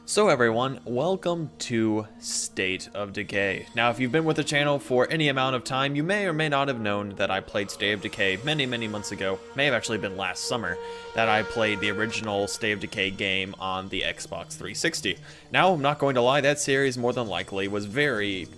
So everyone, welcome to State of Decay. Now if you've been with the channel for any amount of time, you may or may not have known that I played State of Decay many months ago. May have actually been last summer that I played the original State of Decay game on the Xbox 360. Now I'm not going to lie, that series more than likely was very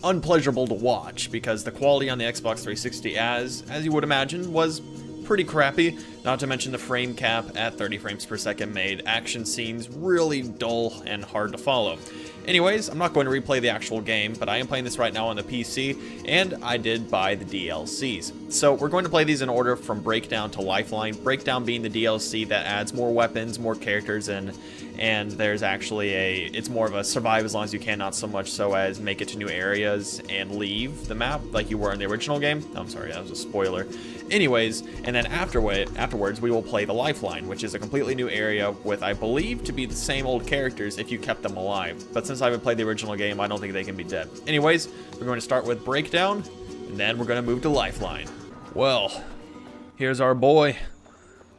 unpleasurable to watch because the quality on the Xbox 360, as you would imagine, was pretty crappy, not to mention the frame cap at 30 frames per second made action scenes really dull and hard to follow. Anyways, I'm not going to replay the actual game, but I am playing this right now on the PC, and I did buy the DLCs. So we're going to play these in order from Breakdown to Lifeline, Breakdown being the DLC that adds more weapons, more characters, and there's actually it's more of a survive as long as you can, not so much so as make it to new areas and leave the map like you were in the original game. I'm sorry, that was a spoiler. Anyways, and then afterwards we will play the Lifeline, which is a completely new area with, I believe, to be the same old characters if you kept them alive. But since I haven't played the original game, I don't think they can be dead. Anyways, we're going to start with Breakdown, and then we're going to move to Lifeline. Well, here's our boy.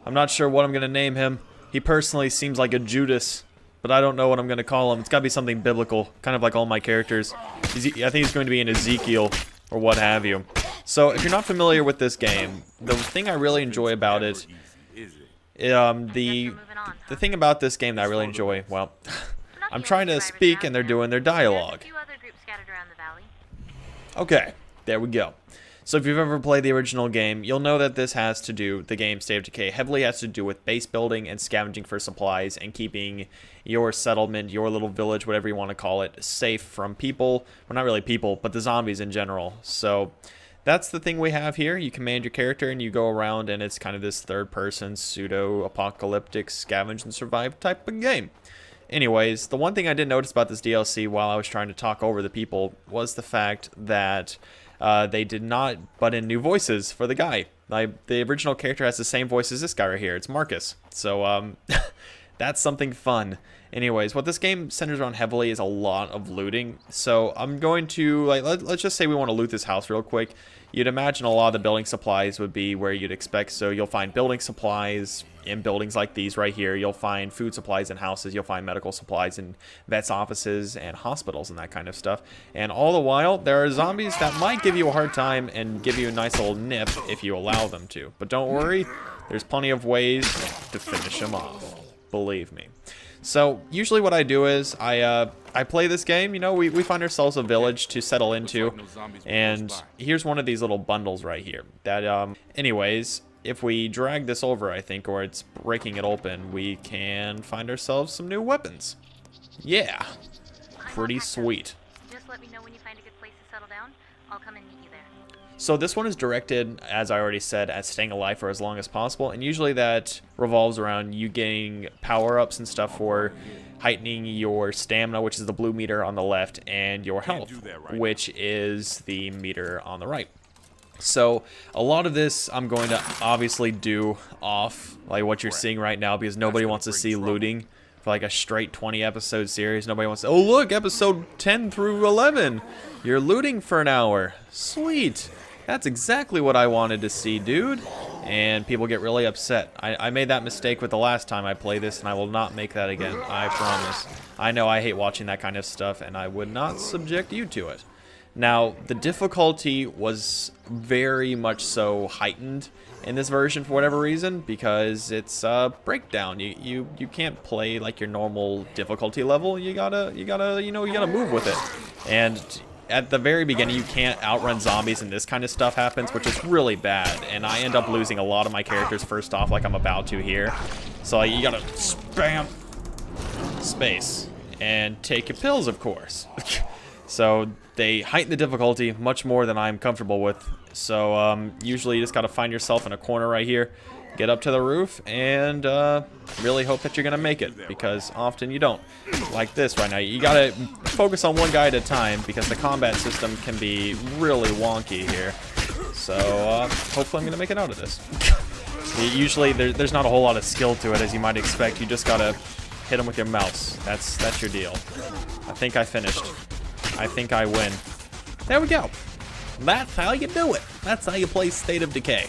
I'm not sure what I'm going to name him. He personally seems like a Judas, but I don't know what I'm going to call him. It's got to be something biblical, kind of like all my characters. I think he's going to be an Ezekiel or what have you. So if you're not familiar with this game, the thing I really enjoy about it, the thing about this game that I really enjoy, well, I'm trying to speak and they're doing their dialogue. Okay, there we go. So if you've ever played the original game, you'll know that this has to do, the game State of Decay heavily has to do with base building and scavenging for supplies and keeping your settlement, your little village, whatever you want to call it, safe from people. Well, not really people, but the zombies in general. So that's the thing we have here. You command your character and you go around, and it's kind of this third-person, pseudo-apocalyptic scavenge and survive type of game. Anyways, the one thing I did notice about this DLC while I was trying to talk over the people was the fact that they did not butt in new voices for the guy. The original character has the same voice as this guy right here. It's Marcus. So that's something fun. Anyways, what this game centers around heavily is a lot of looting. So I'm going to, let's just say we want to loot this house real quick. You'd imagine a lot of the building supplies would be where you'd expect. So you'll find building supplies in buildings like these right here. You'll find food supplies in houses. You'll find medical supplies in vets' offices and hospitals and that kind of stuff. And all the while, there are zombies that might give you a hard time and give you a nice little nip if you allow them to. But don't worry, there's plenty of ways to finish them off. Believe me. So usually what I do is I play this game. You know, we find ourselves a village to settle into, and here's one of these little bundles right here. That anyways, if we drag this over, I think, or it's breaking it open, we can find ourselves some new weapons. Yeah, pretty sweet. Just let me know when you find a good place to settle down. I'll come and meet you there. So this one is directed, as I already said, at staying alive for as long as possible, and usually that revolves around you getting power-ups and stuff for heightening your stamina, which is the blue meter on the left, and your health, which is the meter on the right. So a lot of this I'm going to obviously do off, like what you're seeing right now, because nobody wants to see looting for like a straight 20 episode series. Nobody wants to, oh look, episode 10 through 11, you're looting for an hour. Sweet. That's exactly what I wanted to see, dude. And people get really upset. I made that mistake with the last time I played this, and I will not make that again. I promise. I know I hate watching that kind of stuff, and I would not subject you to it. Now, the difficulty was very much so heightened in this version for whatever reason, because it's Breakdown. You can't play like your normal difficulty level. You gotta move with it. And at the very beginning, you can't outrun zombies, and this kind of stuff happens, which is really bad. And I end up losing a lot of my characters first off, like I'm about to here. So you gotta spam space and take your pills, of course. So they heighten the difficulty much more than I'm comfortable with. So usually you just gotta find yourself in a corner right here, get up to the roof, and really hope that you're gonna make it, because often you don't. Like this right now, you gotta focus on one guy at a time, because the combat system can be really wonky here. So hopefully I'm gonna make it out of this. Usually there's not a whole lot of skill to it, as you might expect. You just gotta hit him with your mouse. That's your deal. I think I finished. I think I win. There we go. That's how you do it. That's how you play State of Decay.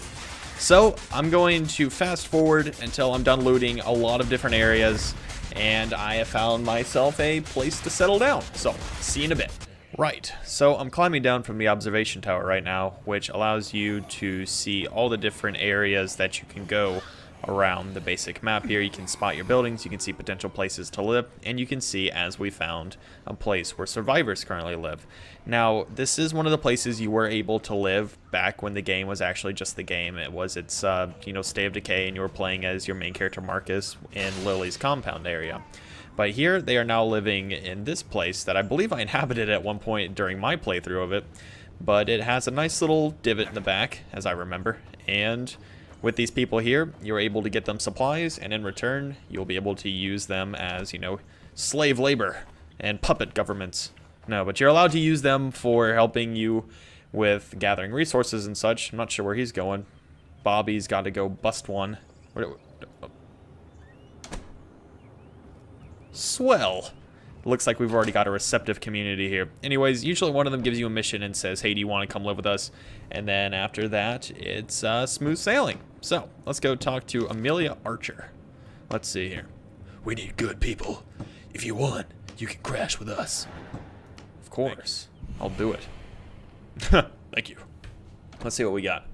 So I'm going to fast forward until I'm done looting a lot of different areas, and I have found myself a place to settle down. So, see you in a bit. Right, so I'm climbing down from the observation tower right now, which allows you to see all the different areas that you can go around the basic map here. You can spot your buildings, you can see potential places to live, and you can see, as we found, a place where survivors currently live. Now, this is one of the places you were able to live back when the game was actually just the game. It was its, State of Decay, and you were playing as your main character Marcus in Lily's compound area. But here, they are now living in this place that I believe I inhabited at one point during my playthrough of it. But it has a nice little divot in the back, as I remember. And with these people here, you're able to get them supplies, and in return, you'll be able to use them as, slave labor and puppet governments. No, but you're allowed to use them for helping you with gathering resources and such. I'm not sure where he's going. Bobby's got to go bust one. Swell. Looks like we've already got a receptive community here. Anyways, usually one of them gives you a mission and says, hey, do you want to come live with us? And then after that, it's smooth sailing. So, let's go talk to Amelia Archer. Let's see here. We need good people. If you want, you can crash with us. Of course. I'll do it. Thank you. Let's see what we got.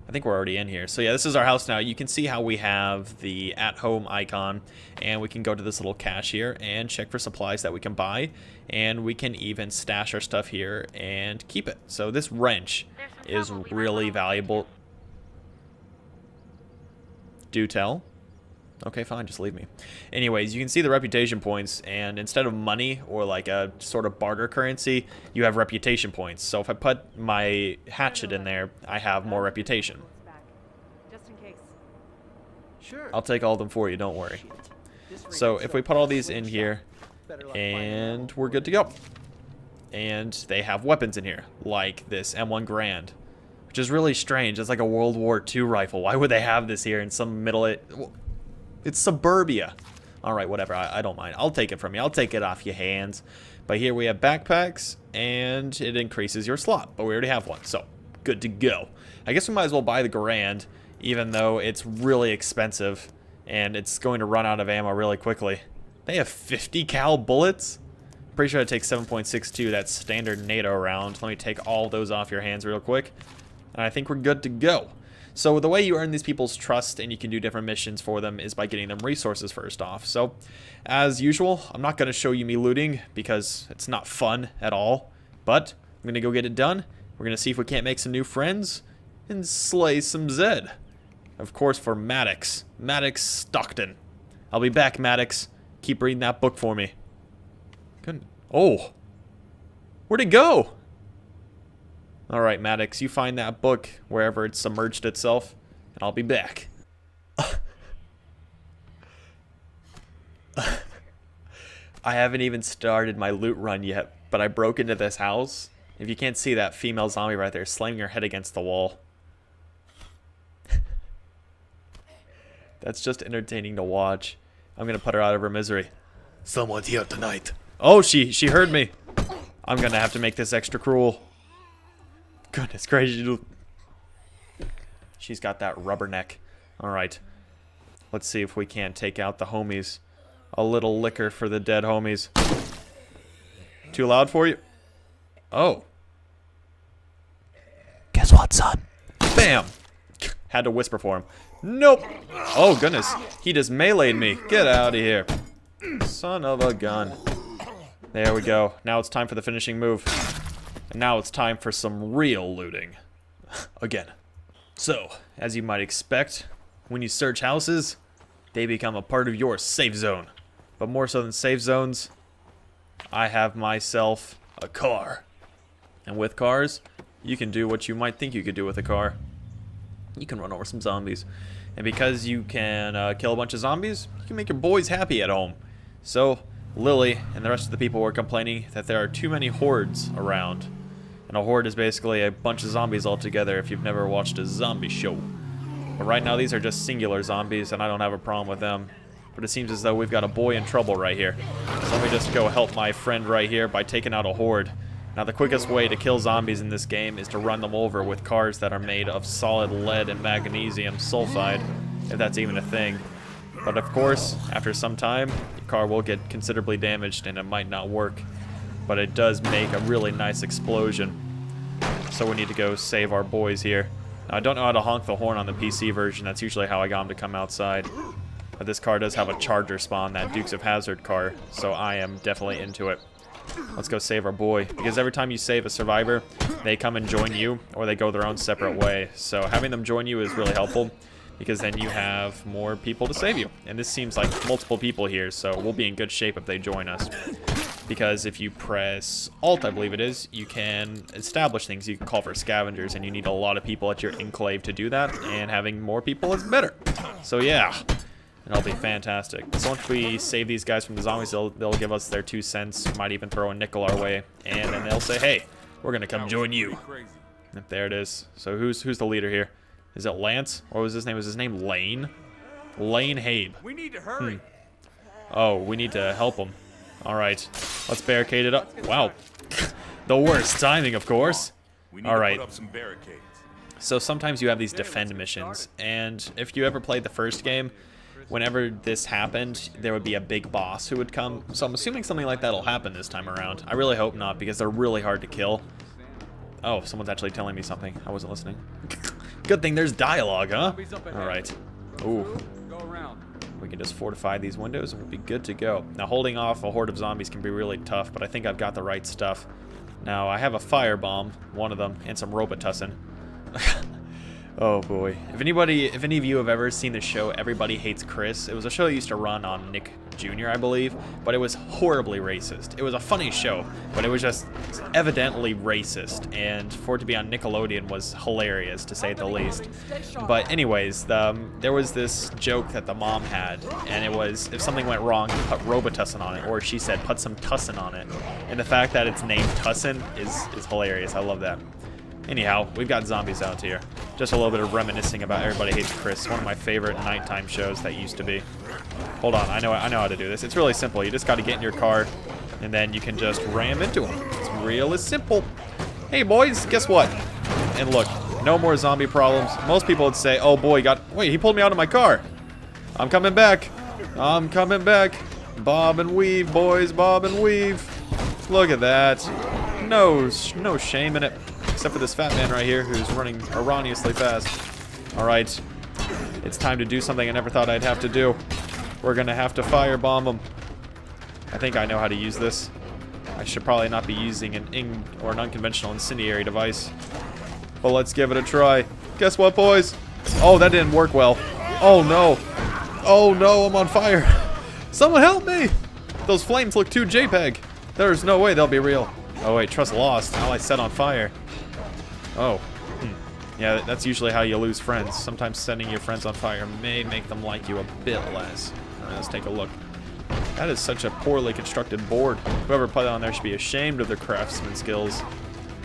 I think we're already in here. So yeah, this is our house now. You can see how we have the at-home icon, and we can go to this little cache here and check for supplies that we can buy, and we can even stash our stuff here and keep it. So this wrench is really valuable. Do tell. Okay, fine, just leave me. Anyways, you can see the reputation points, and instead of money or like a sort of barter currency, you have reputation points. So if I put my hatchet in there, I have more reputation. Just in case. Sure. I'll take all of them for you, don't worry. So if we put all these in here, and we're good to go. And they have weapons in here, like this M1 Garand, which is really strange. It's like a World War II rifle. Why would they have this here in some It's suburbia. Alright, whatever. I don't mind. I'll take it from you. I'll take it off your hands. But here we have backpacks, and it increases your slot. But we already have one, so good to go. I guess we might as well buy the Garand, even though it's really expensive, and it's going to run out of ammo really quickly. They have 50 cal bullets? Pretty sure it takes 7.62. That's standard NATO round. Let me take all those off your hands real quick. And I think we're good to go. So the way you earn these people's trust and you can do different missions for them is by getting them resources first off. So, as usual, I'm not going to show you me looting because it's not fun at all. But I'm going to go get it done. We're going to see if we can't make some new friends and slay some Zed. Of course, for Maddox. Maddox Stockton. I'll be back, Maddox. Keep reading that book for me. Good. Oh. Where'd it go? Alright, Maddox, you find that book wherever it's submerged itself, and I'll be back. I haven't even started my loot run yet, but I broke into this house. If you can't see that female zombie right there slamming her head against the wall. That's just entertaining to watch. I'm gonna put her out of her misery. Someone's here tonight. Oh, she heard me. I'm gonna have to make this extra cruel. Goodness gracious. She's got that rubber neck. Alright. Let's see if we can't take out the homies. A little liquor for the dead homies. Too loud for you? Oh. Guess what, son? Bam! Had to whisper for him. Nope! Oh, goodness. He just meleeed me. Get out of here. Son of a gun. There we go. Now it's time for the finishing move. And now it's time for some real looting. Again. So, as you might expect, when you search houses, they become a part of your safe zone. But more so than safe zones, I have myself a car. And with cars, you can do what you might think you could do with a car. You can run over some zombies. And because you can kill a bunch of zombies, you can make your boys happy at home. So, Lily and the rest of the people were complaining that there are too many hordes around. And a horde is basically a bunch of zombies all together if you've never watched a zombie show. But right now these are just singular zombies and I don't have a problem with them. But it seems as though we've got a boy in trouble right here. So let me just go help my friend right here by taking out a horde. Now the quickest way to kill zombies in this game is to run them over with cars that are made of solid lead and magnesium sulfide, if that's even a thing. But of course, after some time, your car will get considerably damaged and it might not work. But it does make a really nice explosion. So we need to go save our boys here. Now, I don't know how to honk the horn on the PC version. That's usually how I got him to come outside. But this car does have a charger spawn, that Dukes of Hazzard car. So I am definitely into it. Let's go save our boy. Because every time you save a survivor, they come and join you, or they go their own separate way. So having them join you is really helpful, because then you have more people to save you. And this seems like multiple people here, so we'll be in good shape if they join us. Because if you press Alt, I believe it is, you can establish things. You can call for scavengers, and you need a lot of people at your enclave to do that, and having more people is better. So yeah. And it'll be fantastic. So once we save these guys from the zombies, they'll give us their 2 cents. Might even throw a nickel our way. And then they'll say, hey, we're going to come join you. And there it is. So who's the leader here? Is it Lance? Or was his name? Was his name Lane? Lane Habe. We need to hurry. Oh, we need to help him. All right. Let's barricade it up. Wow. The worst timing, of course. All right. Put up some barricades. So sometimes you have these defend missions. And if you ever played the first game, whenever this happened, there would be a big boss who would come. So I'm assuming something like that will happen this time around. I really hope not, because they're really hard to kill. Oh, someone's actually telling me something. I wasn't listening. Good thing there's dialogue, huh? Alright. Ooh. We can just fortify these windows and we'll be good to go. Now, holding off a horde of zombies can be really tough, but I think I've got the right stuff. Now, I have a firebomb, one of them, and some Robitussin. Oh boy. If any of you have ever seen the show Everybody Hates Chris, it was a show that used to run on Nick Jr., I believe, but it was horribly racist. It was a funny show, but it was just evidently racist, and for it to be on Nickelodeon was hilarious, to say the least. But anyways, there was this joke that the mom had, and it was, if something went wrong, put Robitussin on it, or she said, put some tussin on it. And the fact that it's named Tussin is hilarious. I love that. Anyhow, we've got zombies out here. Just a little bit of reminiscing about Everybody Hates Chris, one of my favorite nighttime shows that used to be. Hold on, I know how to do this. It's really simple. You just got to get in your car, and then you can just ram into them. It's real simple. Hey boys, guess what? And look, no more zombie problems. Most people would say, oh boy, wait, he pulled me out of my car. I'm coming back. I'm coming back. Bob and weave, boys, bob and weave. Look at that. No shame in it. Except for this fat man right here who's running erroneously fast. Alright. It's time to do something I never thought I'd have to do. We're gonna have to firebomb them. I think I know how to use this. I should probably not be using an unconventional incendiary device. But let's give it a try. Guess what, boys? Oh, that didn't work well. Oh no. Oh no, I'm on fire. Someone help me! Those flames look too JPEG. There's no way they'll be real. Oh wait, trust lost. Ally set on fire. Oh. Yeah, that's usually how you lose friends. Sometimes sending your friends on fire may make them like you a bit less. Alright, let's take a look. That is such a poorly constructed board. Whoever put it on there should be ashamed of their craftsman skills.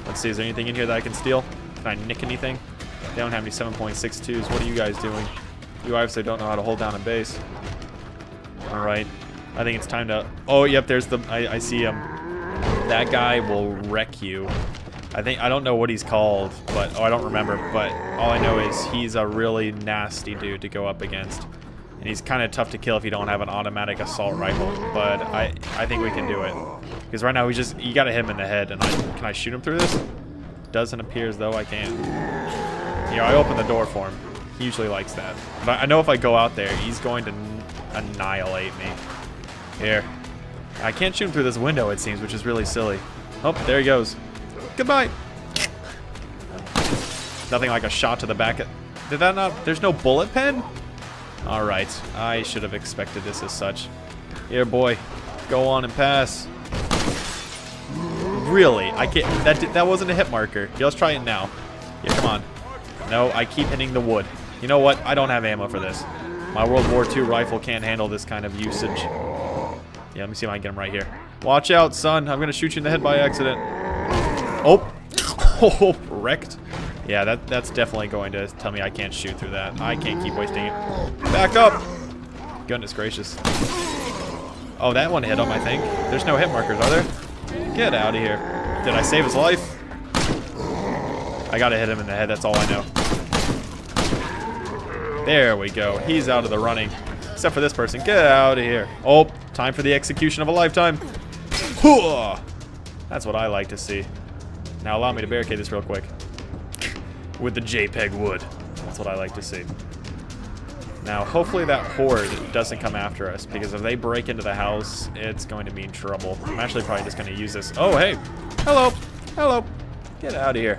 Let's see, is there anything in here that I can steal? Can I nick anything? They don't have any 7.62s. What are you guys doing? You obviously don't know how to hold down a base. Alright. I think it's time to... Oh, yep, there's the... I see him. That guy will wreck you. I don't know what he's called, but... Oh, I don't remember, but all I know is he's a really nasty dude to go up against. And he's kind of tough to kill if you don't have an automatic assault rifle, but I think we can do it. Because right now, you gotta hit him in the head, and can I shoot him through this? Doesn't appear as though I can. You know, I opened the door for him. He usually likes that. But I know if I go out there, he's going to annihilate me. Here. I can't shoot him through this window, it seems, which is really silly. Oh, there he goes. Goodbye. Nothing like a shot to the back. Did that not... There's no bullet pen? Alright. I should have expected this as such. Here, boy. Go on and pass. Really? I can't... That wasn't a hit marker. Yeah, let's try it now. Yeah, come on. No, I keep hitting the wood. You know what? I don't have ammo for this. My World War II rifle can't handle this kind of usage. Yeah, let me see if I can get him right here. Watch out, son. I'm going to shoot you in the head by accident. Oh. Oh, wrecked. Yeah, that's definitely going to tell me I can't shoot through that. I can't keep wasting it. Back up. Goodness gracious. Oh, that one hit him, I think. There's no hit markers, are there? Get out of here. Did I save his life? I got to hit him in the head. That's all I know. There we go. He's out of the running. Except for this person. Get out of here. Oh, time for the execution of a lifetime. Hooah! That's what I like to see. Now allow me to barricade this real quick. With the JPEG wood. That's what I like to see. Now, hopefully that horde doesn't come after us, because if they break into the house, it's going to mean trouble. I'm actually probably just going to use this. Oh, hey. Hello. Hello. Get out of here.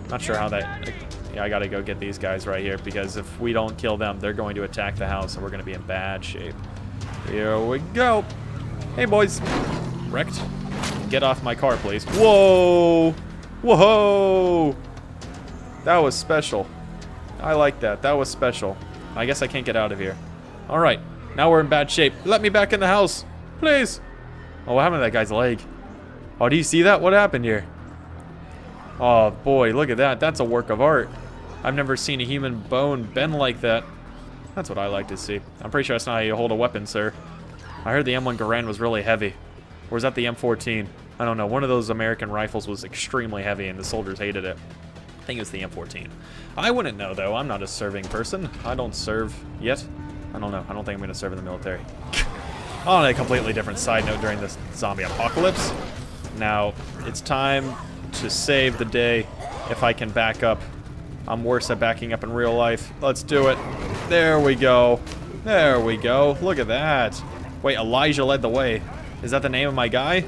Not sure how that... Yeah, I got to go get these guys right here, because if we don't kill them, they're going to attack the house, and we're going to be in bad shape. Here we go. Hey, boys. Wrecked. Get off my car, please. Whoa. Whoa. That was special. I like that. That was special. I guess I can't get out of here. Alright, now we're in bad shape. Let me back in the house, please. Oh, what happened to that guy's leg? Oh, do you see that? What happened here? Oh, boy, look at that. That's a work of art. I've never seen a human bone bend like that. That's what I like to see. I'm pretty sure that's not how you hold a weapon, sir. I heard the M1 Garand was really heavy. Or is that the M14? I don't know. One of those American rifles was extremely heavy, and the soldiers hated it. I think it was the M14. I wouldn't know, though. I'm not a serving person. I don't serve yet. I don't know. I don't think I'm going to serve in the military. On a completely different side note during this zombie apocalypse. Now, it's time to save the day if I can back up. I'm worse at backing up in real life. Let's do it. There we go. There we go. Look at that. Wait, Elijah led the way. Is that the name of my guy?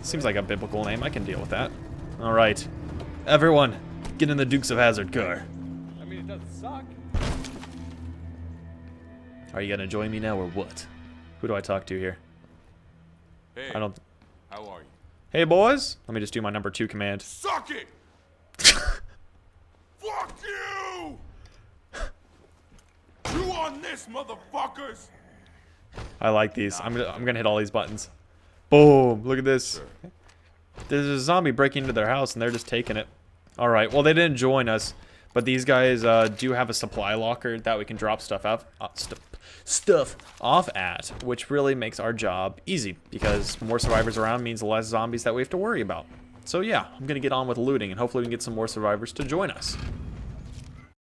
Seems like a biblical name. I can deal with that. All right. Everyone, get in the Dukes of Hazzard car. I mean, it doesn't suck. Are you gonna join me now or what? Who do I talk to here? Hey, I don't. how are you? Hey boys, let me just do my number 2 command. Suck it! Fuck you! You on this, motherfuckers! I like these. I'm gonna hit all these buttons. Boom! Look at this. There's a zombie breaking into their house and they're just taking it. Alright, well they didn't join us, but these guys do have a supply locker that we can drop stuff off at, which really makes our job easy, because more survivors around means less zombies that we have to worry about. So yeah, I'm gonna get on with looting and hopefully we can get some more survivors to join us.